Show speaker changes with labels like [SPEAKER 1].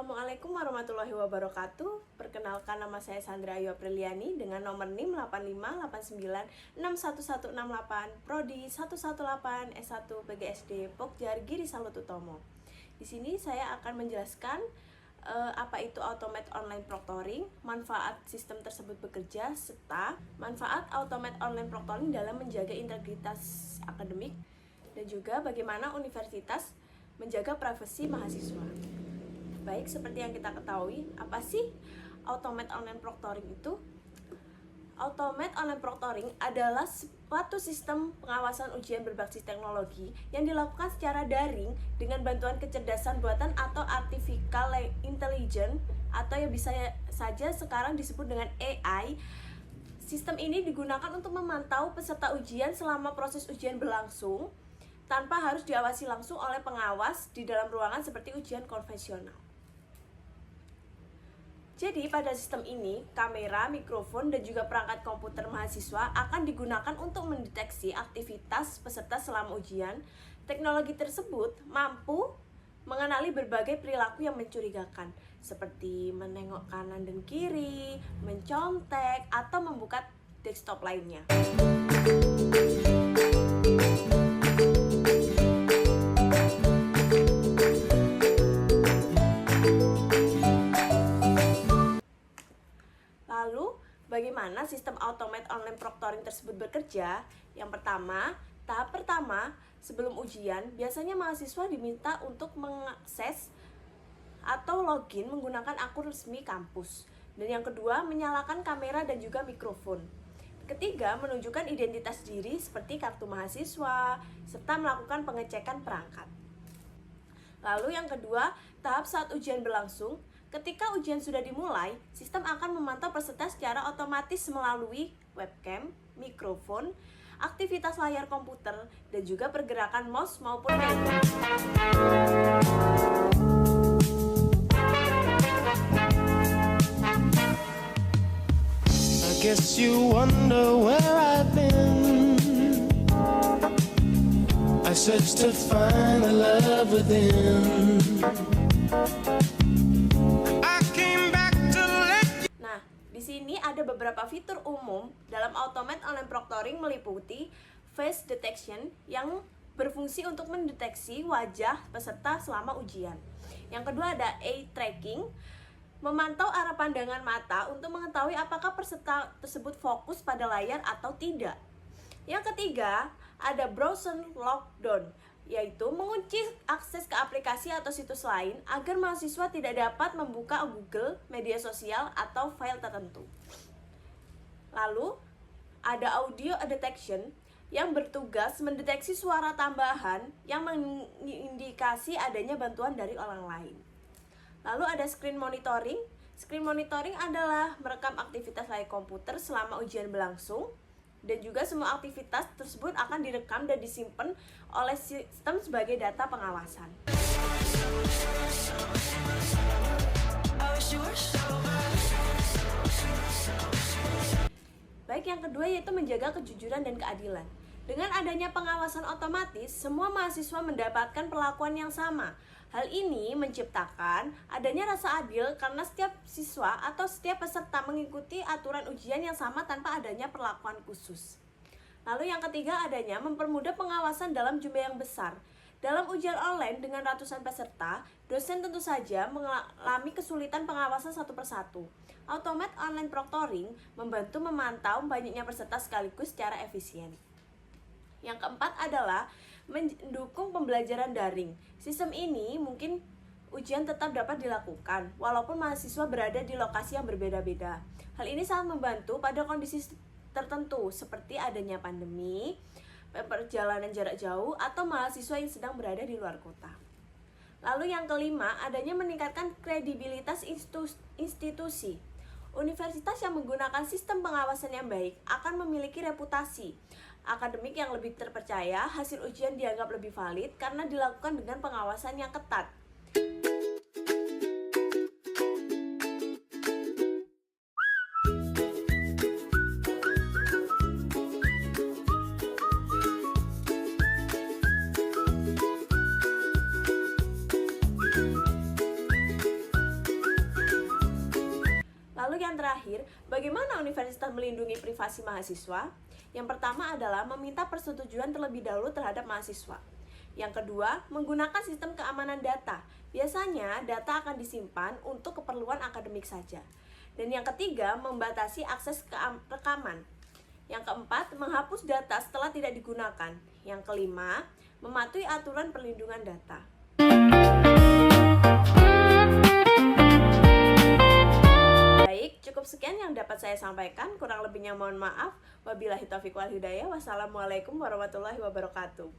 [SPEAKER 1] Assalamualaikum warahmatullahi wabarakatuh. Perkenalkan, nama saya Sandra Ayu Apriliani dengan nomor NIM 8589611168, Prodi 118 S1 PGSD Pokjar Giri Salut Utomo. Di sini saya akan menjelaskan apa itu Automate Online Proctoring, manfaat sistem tersebut bekerja, serta manfaat Automate Online Proctoring dalam menjaga integritas akademik, dan juga bagaimana universitas menjaga privasi mahasiswa. Baik, seperti yang kita ketahui, apa sih Automate Online Proctoring itu? Automate Online Proctoring adalah suatu sistem pengawasan ujian berbasis teknologi yang dilakukan secara daring dengan bantuan kecerdasan buatan atau artificial intelligence, atau yang bisa saja sekarang disebut dengan AI. Sistem ini digunakan untuk memantau peserta ujian selama proses ujian berlangsung tanpa harus diawasi langsung oleh pengawas di dalam ruangan seperti ujian konvensional. Jadi pada sistem ini, kamera, mikrofon, dan juga perangkat komputer mahasiswa akan digunakan untuk mendeteksi aktivitas peserta selama ujian. Teknologi tersebut mampu mengenali berbagai perilaku yang mencurigakan, seperti menengok kanan dan kiri, mencontek, atau membuka desktop lainnya. Lalu, bagaimana sistem Automate Online Proctoring tersebut bekerja? Yang pertama, tahap pertama, sebelum ujian, biasanya mahasiswa diminta untuk mengakses atau login menggunakan akun resmi kampus. Dan yang kedua, menyalakan kamera dan juga mikrofon. Ketiga, menunjukkan identitas diri seperti kartu mahasiswa, serta melakukan pengecekan perangkat. Lalu yang kedua, tahap saat ujian berlangsung. Ketika ujian sudah dimulai, sistem akan memantau peserta secara otomatis melalui webcam, mikrofon, aktivitas layar komputer, dan juga pergerakan mouse maupun keyboard.
[SPEAKER 2] I guess you wonder where I've been. I searched to find the love within.
[SPEAKER 1] Di sini ada beberapa fitur umum dalam Automate Online Proctoring, meliputi face detection yang berfungsi untuk mendeteksi wajah peserta selama ujian. Yang kedua ada eye tracking, memantau arah pandangan mata untuk mengetahui apakah peserta tersebut fokus pada layar atau tidak. Yang ketiga ada browser lockdown, yaitu mengunci akses ke aplikasi atau situs lain agar mahasiswa tidak dapat membuka Google, media sosial, atau file tertentu. Lalu, ada audio detection yang bertugas mendeteksi suara tambahan yang mengindikasi adanya bantuan dari orang lain. Lalu ada screen monitoring. Screen monitoring adalah merekam aktivitas layar komputer selama ujian berlangsung, dan juga semua aktivitas tersebut akan direkam dan disimpan oleh sistem sebagai data pengawasan. Baik, yang kedua yaitu menjaga kejujuran dan keadilan. Dengan adanya pengawasan otomatis, semua mahasiswa mendapatkan perlakuan yang sama. Hal ini menciptakan adanya rasa adil karena setiap siswa atau setiap peserta mengikuti aturan ujian yang sama tanpa adanya perlakuan khusus. Lalu yang ketiga adanya mempermudah pengawasan dalam jumlah yang besar. Dalam ujian online dengan ratusan peserta, dosen tentu saja mengalami kesulitan pengawasan satu persatu. Automate Online Proctoring membantu memantau banyaknya peserta sekaligus secara efisien. Yang keempat adalah mendukung pembelajaran daring. Sistem ini mungkin ujian tetap dapat dilakukan walaupun mahasiswa berada di lokasi yang berbeda-beda. Hal ini sangat membantu pada kondisi tertentu seperti adanya pandemi, perjalanan jarak jauh, atau mahasiswa yang sedang berada di luar kota. Lalu yang kelima, adanya meningkatkan kredibilitas institusi. Universitas yang menggunakan sistem pengawasan yang baik akan memiliki reputasi akademik yang lebih terpercaya, hasil ujian dianggap lebih valid karena dilakukan dengan pengawasan yang ketat. terakhir, bagaimana universitas melindungi privasi mahasiswa? Yang pertama adalah meminta persetujuan terlebih dahulu terhadap mahasiswa. Yang kedua, menggunakan sistem keamanan data. Biasanya, data akan disimpan untuk keperluan akademik saja. Dan yang ketiga, membatasi akses ke rekaman. Yang keempat, menghapus data setelah tidak digunakan. Yang kelima, mematuhi aturan perlindungan data. Baik, cukup sekian yang dapat saya sampaikan. Kurang lebihnya mohon maaf. Wabillahi taufiq wal hidayah. Wassalamualaikum warahmatullahi wabarakatuh.